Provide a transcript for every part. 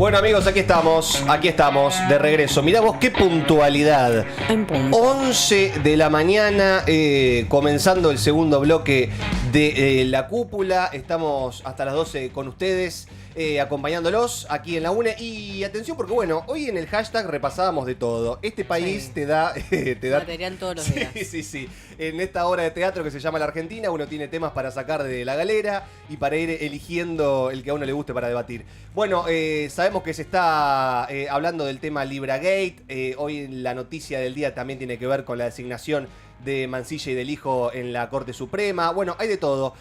Bueno, amigos, aquí estamos, de regreso. Mirá vos, qué puntualidad. En punto. 11 de la mañana, comenzando el segundo bloque de La Cúpula. Estamos hasta las 12 con ustedes, acompañándolos aquí en la UNE. Y atención, porque bueno, hoy en el hashtag repasábamos de todo. Este país Sí. te da Material todos los días. Sí. En esta obra de teatro que se llama La Argentina, uno tiene temas para sacar de la galera y para ir eligiendo el que a uno le guste para debatir. Bueno, sabemos que se está hablando del tema LibraGate. Hoy la noticia del día también tiene que ver con la designación de Mansilla y del hijo en la Corte Suprema. Bueno, hay de todo.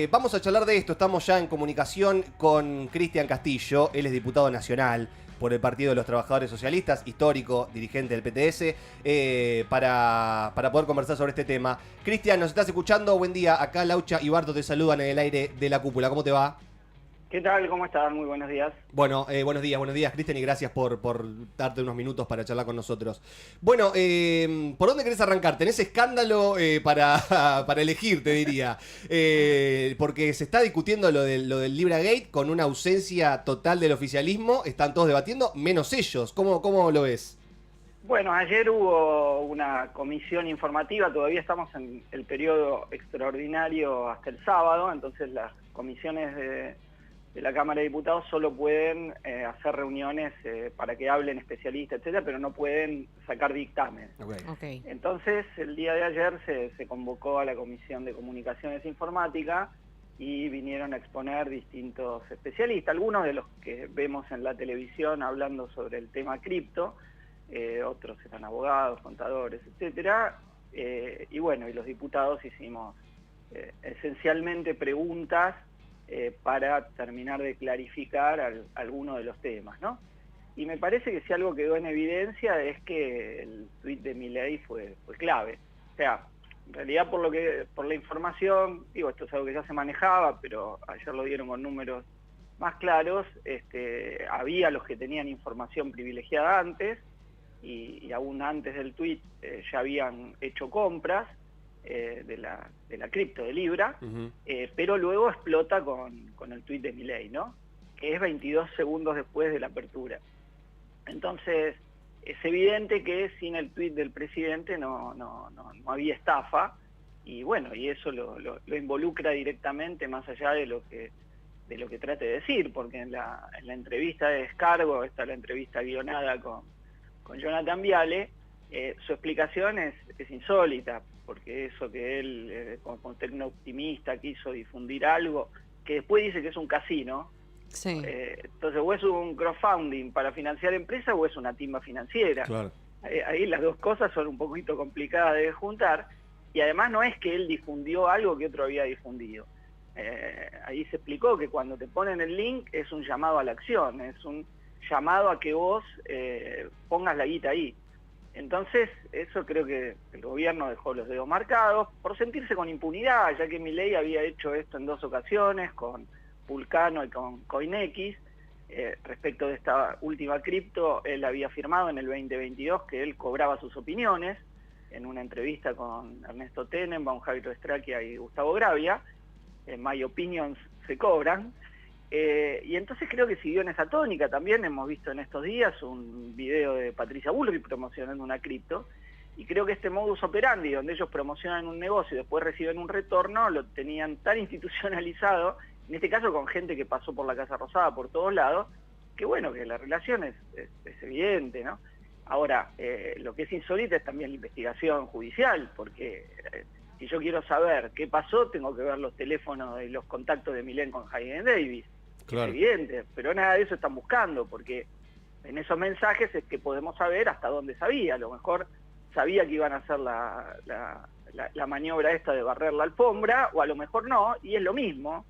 Vamos a charlar de esto. Estamos ya en comunicación con Cristian Castillo. Él es diputado nacional por el Partido de los Trabajadores Socialistas, histórico, dirigente del PTS, para poder conversar sobre este tema. Cristian, ¿nos estás escuchando? Buen día. Acá Laucha y Barto te saludan en el aire de La Cúpula. ¿Cómo te va? ¿Qué tal? ¿Cómo estás? Muy buenos días. Bueno, buenos días, Cristian, y gracias por darte unos minutos para charlar con nosotros. Bueno, ¿por dónde querés arrancar? Tenés escándalo para elegir, te diría. Porque se está discutiendo lo del LibraGate con una ausencia total del oficialismo. Están todos debatiendo, menos ellos. ¿Cómo lo ves? Bueno, ayer hubo una comisión informativa, todavía estamos en el periodo extraordinario hasta el sábado, entonces las comisiones de la Cámara de Diputados solo pueden hacer reuniones para que hablen especialistas, etcétera, pero no pueden sacar dictámenes. Okay. Entonces, el día de ayer se convocó a la Comisión de Comunicaciones Informática y vinieron a exponer distintos especialistas, algunos de los que vemos en la televisión hablando sobre el tema cripto, otros eran abogados, contadores, etcétera, y bueno, y los diputados hicimos esencialmente preguntas para terminar de clarificar algunos de los temas, ¿no? Y me parece que si algo quedó en evidencia es que el tuit de Milei fue clave. O sea, en realidad por la información, digo, esto es algo que ya se manejaba, pero ayer lo dieron con números más claros, había los que tenían información privilegiada antes, y aún antes del tuit ya habían hecho compras de la cripto de Libra, pero luego explota con el tuit de Milei, ¿no? Que es 22 segundos después de la apertura. Entonces, es evidente que sin el tuit del presidente no había estafa, y bueno, y eso lo involucra directamente más allá de lo que trate de decir, porque en la entrevista de descargo, está la entrevista guionada con Jonathan Viale, su explicación es insólita, porque eso que él, como tecno-optimista, quiso difundir algo, que después dice que es un casino. Sí. Entonces, o es un crowdfunding para financiar empresas o es una timba financiera. Claro. Ahí las dos cosas son un poquito complicadas de juntar, y además no es que él difundió algo que otro había difundido. Ahí se explicó que cuando te ponen el link es un llamado a la acción, es un llamado a que vos pongas la guita ahí. Entonces, eso creo que el gobierno dejó los dedos marcados por sentirse con impunidad, ya que Milei había hecho esto en 2 ocasiones, con Vulcano y con CoinEx. Respecto de esta última cripto, él había afirmado en el 2022 que él cobraba sus opiniones, en una entrevista con Ernesto Tenenbaum, Javier Estraquia y Gustavo Gravia. My opinions se cobran. Y entonces creo que siguió en esa tónica. También hemos visto en estos días un video de Patricia Bullrich promocionando una cripto, y creo que este modus operandi, donde ellos promocionan un negocio y después reciben un retorno, lo tenían tan institucionalizado, en este caso con gente que pasó por la Casa Rosada por todos lados, que bueno, que la relación es evidente, ¿no? Ahora, lo que es insólito es también la investigación judicial, porque si yo quiero saber qué pasó, tengo que ver los teléfonos y los contactos de Milei con Hayden Davis. Claro. Es evidente, pero nada de eso están buscando, porque en esos mensajes es que podemos saber hasta dónde sabía. A lo mejor sabía que iban a hacer la maniobra esta de barrer la alfombra, o a lo mejor no, y es lo mismo,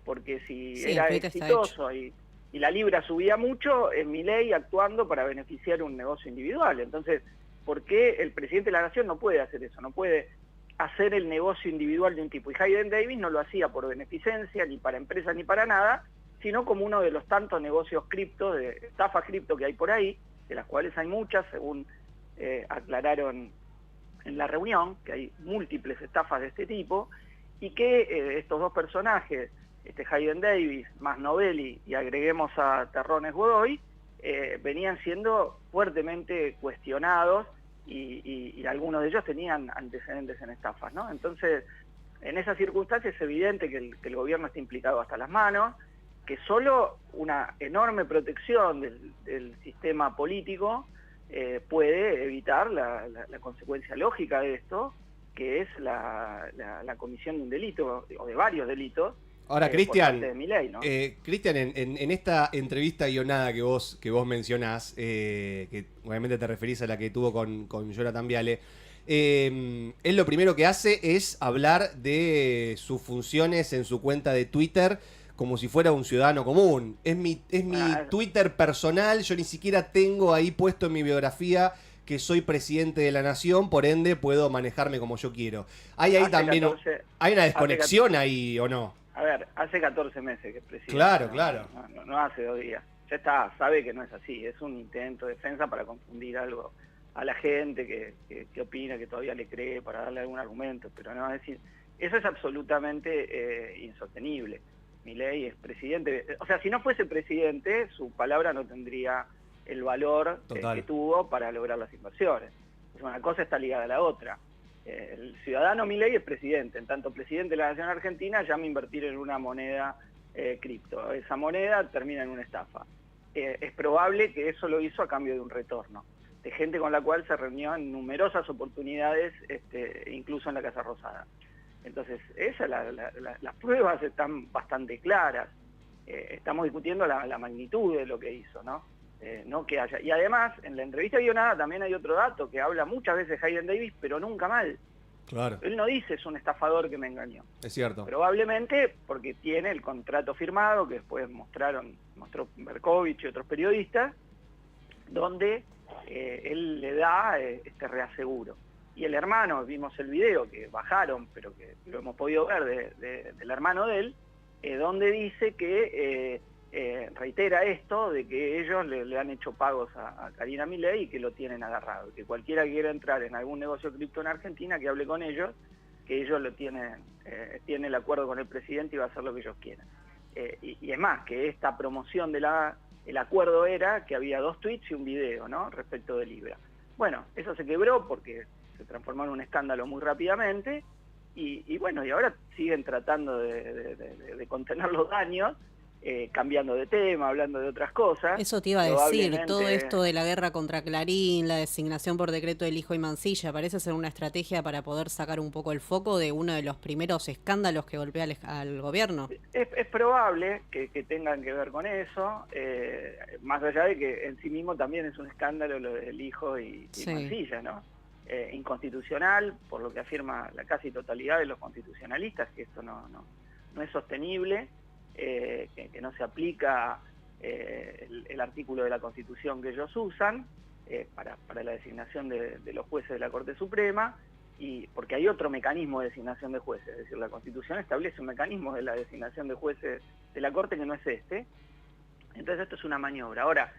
porque si Sí, era el tuit está exitoso y la libra subía mucho, es Milei actuando para beneficiar un negocio individual. Entonces, ¿por qué el presidente de la Nación no puede hacer eso? No puede hacer el negocio individual de un tipo. Y Hayden Davis no lo hacía por beneficencia, ni para empresas, ni para nada, sino como uno de los tantos negocios cripto, de estafas cripto que hay por ahí, de las cuales hay muchas, según aclararon en la reunión, que hay múltiples estafas de este tipo, y que estos dos personajes, Hayden Davis, más Novelli y agreguemos a Terrones Godoy, venían siendo fuertemente cuestionados y algunos de ellos tenían antecedentes en estafas, ¿no? Entonces, en esas circunstancias es evidente que el gobierno está implicado hasta las manos, que solo una enorme protección del sistema político puede evitar la consecuencia lógica de esto, que es la comisión de un delito, o de varios delitos. Ahora, Cristian, ¿no? Cristian, en esta entrevista guionada que vos mencionás, que obviamente te referís a la que tuvo con Jonathan Viale, él lo primero que hace es hablar de sus funciones en su cuenta de Twitter como si fuera un ciudadano común. Es mi Twitter personal, yo ni siquiera tengo ahí puesto en mi biografía que soy presidente de la nación, por ende puedo manejarme como yo quiero. ¿Hay ahí también 14, hay una desconexión ahí o no? A ver, hace 14 meses que es presidente. Claro. No hace 2 días. Ya está, sabe que no es así. Es un intento de defensa para confundir algo a la gente que opina, que todavía le cree, para darle algún argumento. Pero no, es decir, eso es absolutamente insostenible. Milei es presidente. O sea, si no fuese presidente, su palabra no tendría el valor que tuvo para lograr las inversiones. Una cosa está ligada a la otra. El ciudadano Milei es presidente, en tanto presidente de la Nación Argentina llama a invertir en una moneda cripto. Esa moneda termina en una estafa. Es probable que eso lo hizo a cambio de un retorno, de gente con la cual se reunió en numerosas oportunidades, incluso en la Casa Rosada. Entonces, las pruebas están bastante claras. Estamos discutiendo la magnitud de lo que hizo, ¿no? No que haya. Y además, en la entrevista guionada también hay otro dato que habla muchas veces Hayden Davis, pero nunca mal. Claro. Él no dice es un estafador que me engañó. Es cierto. Probablemente porque tiene el contrato firmado, que después mostró Berkovich y otros periodistas, donde él le da este reaseguro. Y el hermano, vimos el video que bajaron, pero que lo hemos podido ver del hermano de él, donde dice que reitera esto de que ellos le han hecho pagos a Karina Milei y que lo tienen agarrado, que cualquiera que quiera entrar en algún negocio cripto en Argentina, que hable con ellos, que ellos lo tienen el acuerdo con el presidente y va a hacer lo que ellos quieran. Y es más, que esta promoción el acuerdo era que había 2 tweets y un video, ¿no?, respecto de Libra. Bueno, eso se quebró porque se transformó en un escándalo muy rápidamente y bueno, y ahora siguen tratando de contener los daños, cambiando de tema, hablando de otras cosas. Eso te iba a decir, todo esto de la guerra contra Clarín, la designación por decreto del hijo y Mansilla, parece ser una estrategia para poder sacar un poco el foco de uno de los primeros escándalos que golpea al gobierno. Es probable que tengan que ver con eso, más allá de que en sí mismo también es un escándalo lo del hijo y Mansilla, ¿no? Inconstitucional, por lo que afirma la casi totalidad de los constitucionalistas, que esto no es sostenible, que no se aplica el artículo de la Constitución que ellos usan para la designación de los jueces de la Corte Suprema, y porque hay otro mecanismo de designación de jueces, es decir, la Constitución establece un mecanismo de la designación de jueces de la Corte que no es este. Entonces esto es una maniobra. Ahora,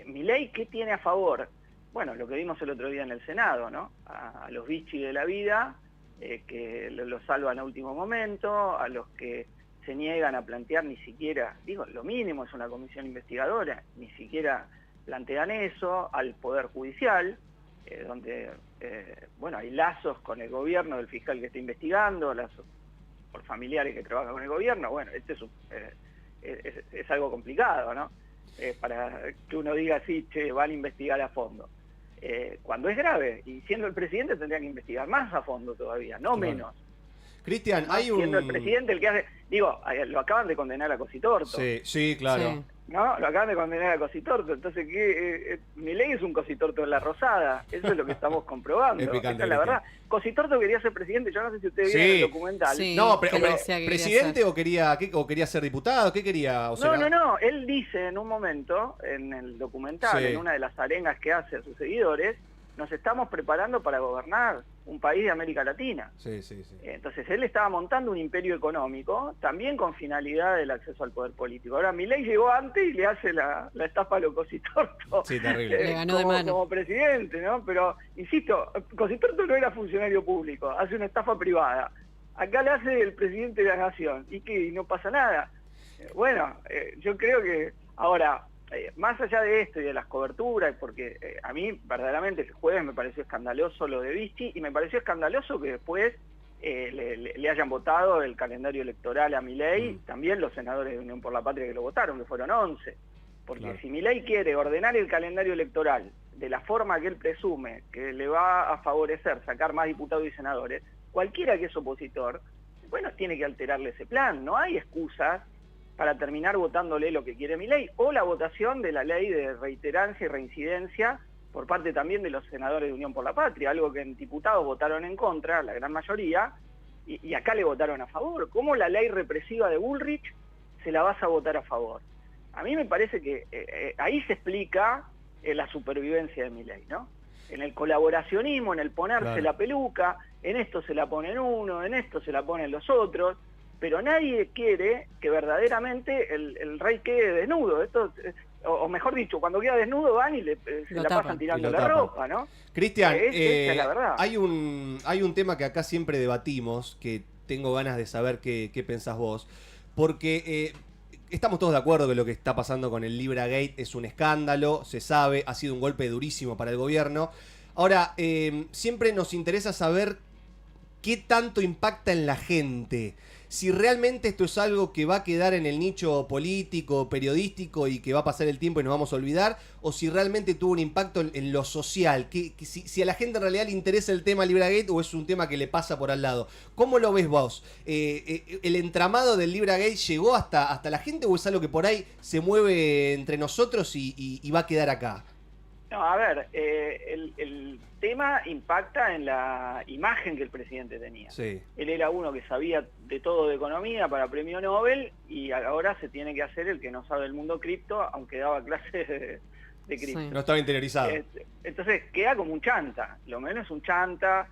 Milei, ¿qué tiene a favor? Bueno, lo que vimos el otro día en el Senado, ¿no? A los bichis de la vida, que lo salvan a último momento, a los que se niegan a plantear ni siquiera, lo mínimo es una comisión investigadora, ni siquiera plantean eso, al Poder Judicial, donde, hay lazos con el gobierno del fiscal que está investigando, lazos por familiares que trabajan con el gobierno. Bueno, es algo complicado, ¿no? Para que uno diga así, van a investigar a fondo. Cuando es grave, y siendo el presidente tendría que investigar más a fondo todavía, no menos. Cristian, siendo el presidente el que hace... lo acaban de condenar a Cositorto. Sí, claro. Sí. ¿No? Lo acaban de condenar a Cositorto. Entonces, Milei es un Cositorto en la Rosada. Eso es lo que estamos comprobando. Es picante, esa es la verdad. Cositorto quería ser presidente. Yo no sé si ustedes vieron el documental. Sí, no, ¿presidente o quería ser diputado? ¿Qué quería? No. Él dice en un momento, en el documental, en una de las arengas que hace a sus seguidores, nos estamos preparando para gobernar un país de América Latina. Sí. Entonces él estaba montando un imperio económico, también con finalidad del acceso al poder político. Ahora Milei llegó antes y le hace la estafa a lo Cositorto. Sí, terrible. Le ganó de mano. Como presidente, ¿no? Pero, insisto, Cositorto no era funcionario público, hace una estafa privada. acá la hace el presidente de la Nación, y que no pasa nada. Bueno, yo creo que ahora, más allá de esto y de las coberturas, porque a mí verdaderamente el jueves me pareció escandaloso lo de Vichy, y me pareció escandaloso que después le hayan votado el calendario electoral a Milei, también los senadores de Unión por la Patria que lo votaron, que fueron 11. Porque claro, si Milei quiere ordenar el calendario electoral de la forma que él presume que le va a favorecer sacar más diputados y senadores, cualquiera que es opositor, bueno, tiene que alterarle ese plan. No hay excusas para terminar votándole lo que quiere Milei, o la votación de la ley de reiterancia y reincidencia por parte también de los senadores de Unión por la Patria, algo que en diputados votaron en contra, la gran mayoría, y acá le votaron a favor. ¿Cómo la ley represiva de Bullrich se la vas a votar a favor? A mí me parece que ahí se explica la supervivencia de Milei, ¿no? En el colaboracionismo, en el ponerse la peluca, en esto se la ponen uno, en esto se la ponen los otros, pero nadie quiere que verdaderamente el rey quede desnudo. Esto, o mejor dicho, cuando queda desnudo van y se la pasan tirando la ropa, ¿no? Cristian, esa es la verdad. Hay un tema que acá siempre debatimos, que tengo ganas de saber qué pensás vos, porque estamos todos de acuerdo que lo que está pasando con el LibraGate es un escándalo, se sabe, ha sido un golpe durísimo para el gobierno. Ahora, siempre nos interesa saber qué tanto impacta en la gente. Si realmente esto es algo que va a quedar en el nicho político, periodístico y que va a pasar el tiempo y nos vamos a olvidar, o si realmente tuvo un impacto en lo social, si a la gente en realidad le interesa el tema LibraGate o es un tema que le pasa por al lado. ¿Cómo lo ves vos? ¿El entramado del LibraGate llegó hasta la gente o es algo que por ahí se mueve entre nosotros y va a quedar acá? No, a ver, el tema impacta en la imagen que el presidente tenía. Sí. Él era uno que sabía de todo de economía para premio Nobel y ahora se tiene que hacer el que no sabe del mundo cripto, aunque daba clases de cripto. Sí. No estaba interiorizado. Entonces queda como un chanta, lo menos es un chanta.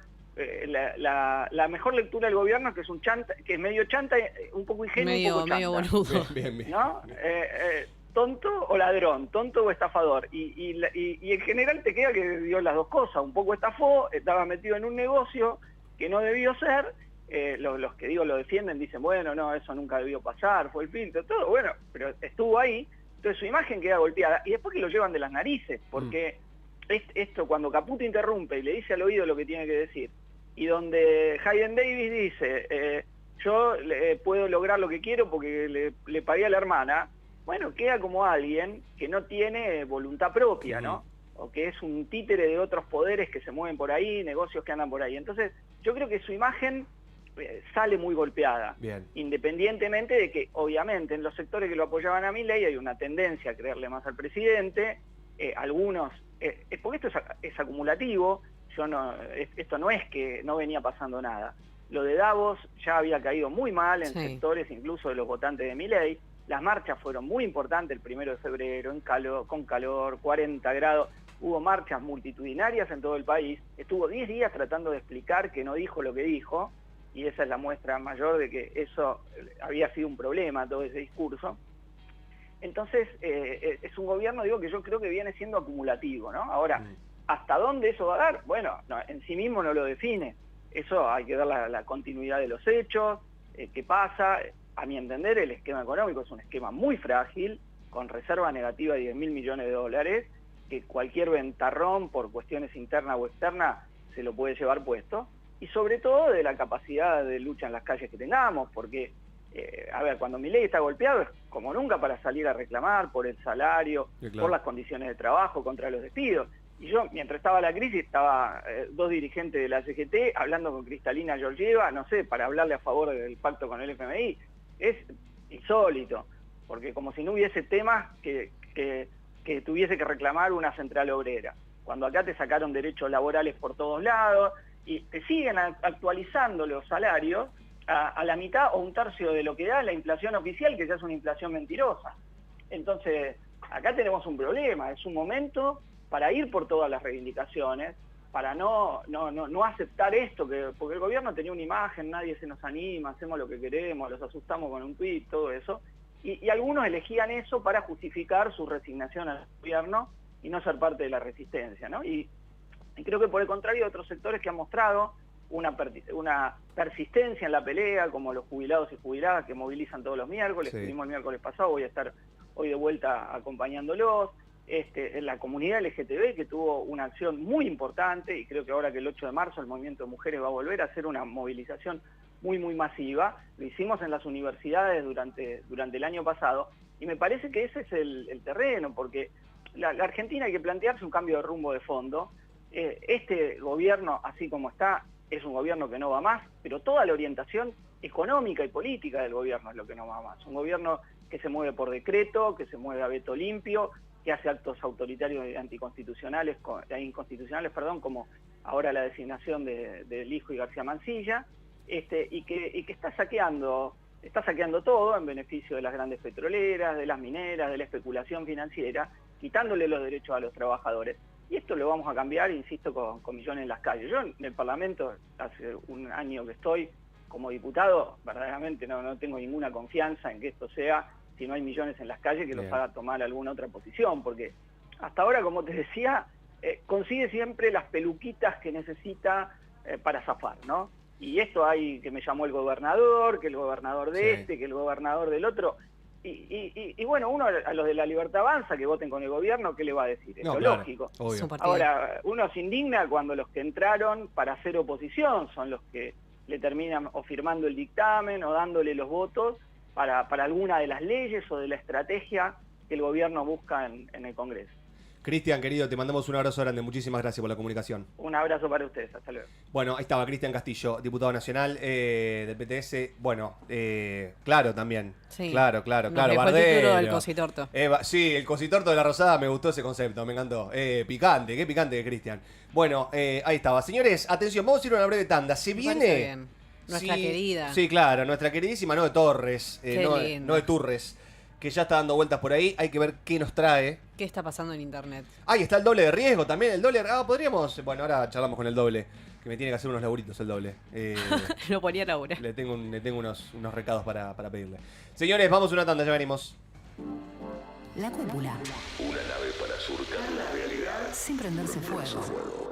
La mejor lectura del gobierno es que es un chanta, que es medio chanta, un poco ingenuo, medio boludo. Bien. ¿No? Tonto o ladrón, tonto o estafador, y en general te queda que dio las dos cosas, un poco estafó, estaba metido en un negocio que no debió ser, los que lo defienden dicen, bueno, no, eso nunca debió pasar, fue el filtro, todo, bueno, pero estuvo ahí, entonces su imagen queda golpeada, y después que lo llevan de las narices, porque esto cuando Caputo interrumpe y le dice al oído lo que tiene que decir, y donde Hayden Davis dice, yo puedo lograr lo que quiero porque le pagué a la hermana, bueno, queda como alguien que no tiene voluntad propia, ¿no? O que es un títere de otros poderes que se mueven por ahí, negocios que andan por ahí. Entonces, yo creo que su imagen sale muy golpeada. Bien. Independientemente de que, obviamente, en los sectores que lo apoyaban a Milei hay una tendencia a creerle más al presidente, algunos, porque esto es acumulativo, esto no es que no venía pasando nada. Lo de Davos ya había caído muy mal en sectores incluso de los votantes de Milei. Las marchas fueron muy importantes el 1 de febrero, con calor, 40 grados. Hubo marchas multitudinarias en todo el país. Estuvo 10 días tratando de explicar que no dijo lo que dijo, y esa es la muestra mayor de que eso había sido un problema, todo ese discurso. Entonces, es un gobierno, que yo creo que viene siendo acumulativo, ¿no? Ahora, ¿hasta dónde eso va a dar? Bueno, en sí mismo no lo define. Eso hay que ver la continuidad de los hechos, qué pasa. A mi entender, el esquema económico es un esquema muy frágil, con reserva negativa de 10.000 millones de dólares, que cualquier ventarrón por cuestiones internas o externas se lo puede llevar puesto, y sobre todo de la capacidad de lucha en las calles que tengamos, porque, cuando Milei está golpeado es como nunca para salir a reclamar por el salario, por las condiciones de trabajo, contra los despidos. Y yo, mientras estaba la crisis, estaba dos dirigentes de la CGT hablando con Cristalina Georgieva, no sé, para hablarle a favor del pacto con el FMI. Es insólito, porque como si no hubiese temas que tuviese que reclamar una central obrera, cuando acá te sacaron derechos laborales por todos lados y te siguen actualizando los salarios a la mitad o un tercio de lo que da la inflación oficial, que ya es una inflación mentirosa. Entonces, acá tenemos un problema, es un momento para ir por todas las reivindicaciones, para no aceptar esto, porque el gobierno tenía una imagen, nadie se nos anima, hacemos lo que queremos, los asustamos con un tuit, todo eso, y algunos elegían eso para justificar su resignación al gobierno y no ser parte de la resistencia, ¿no? Y creo que por el contrario hay otros sectores que han mostrado una persistencia en la pelea, como los jubilados y jubiladas que movilizan todos los miércoles. Sí. Estuvimos el miércoles pasado, voy a estar hoy de vuelta acompañándolos. En la comunidad LGTB, que tuvo una acción muy importante, y creo que ahora que el 8 de marzo el movimiento de mujeres va a volver a hacer una movilización muy masiva. Lo hicimos en las universidades durante el año pasado, y me parece que ese es el terreno, porque la Argentina hay que plantearse un cambio de rumbo de fondo. Este gobierno, así como está, es un gobierno que no va más, pero toda la orientación económica y política del gobierno es lo que no va más. Un gobierno que se mueve por decreto, que se mueve a veto limpio, que hace actos autoritarios y inconstitucionales, como ahora la designación de Lijo y García Mansilla, y que está saqueando todo en beneficio de las grandes petroleras, de las mineras, de la especulación financiera, quitándole los derechos a los trabajadores. Y esto lo vamos a cambiar, insisto, con millones en las calles. Yo en el Parlamento, hace un año que estoy como diputado, verdaderamente no tengo ninguna confianza en que esto sea, si no hay millones en las calles, que los haga tomar alguna otra posición, porque hasta ahora, como te decía, consigue siempre las peluquitas que necesita para zafar, ¿no? Y esto hay que me llamó el gobernador, que el gobernador de que el gobernador del otro. Y bueno, uno a los de La Libertad Avanza, que voten con el gobierno, ¿qué le va a decir? Es lo lógico. Ahora, uno se indigna cuando los que entraron para hacer oposición son los que le terminan o firmando el dictamen o dándole los votos para alguna de las leyes o de la estrategia que el gobierno busca en el Congreso. Cristian, querido, te mandamos un abrazo grande. Muchísimas gracias por la comunicación. Un abrazo para ustedes. Hasta luego. Bueno, ahí estaba Cristian Castillo, diputado nacional del PTS. Bueno, claro también. Sí. Claro. Bardero. El título del cositorto. Sí, el cositorto de la Rosada, me gustó ese concepto, me encantó. Picante, qué picante de Cristian. Bueno, ahí estaba. Señores, atención, vamos a ir a una breve tanda. Se viene... Nuestra querida. Sí, claro, nuestra queridísima Noe Torres. Noe Turres, que ya está dando vueltas por ahí. Hay que ver qué nos trae. ¿Qué está pasando en internet? Ahí está el doble de riesgo también. El doble. Podríamos. Bueno, ahora charlamos con el doble. Que me tiene que hacer unos laburitos el doble. Lo ponía a laburar. Le tengo unos recados para pedirle. Señores, vamos a una tanda, ya venimos. La cúpula. Una nave para surcar la realidad. Sin prenderse fuego.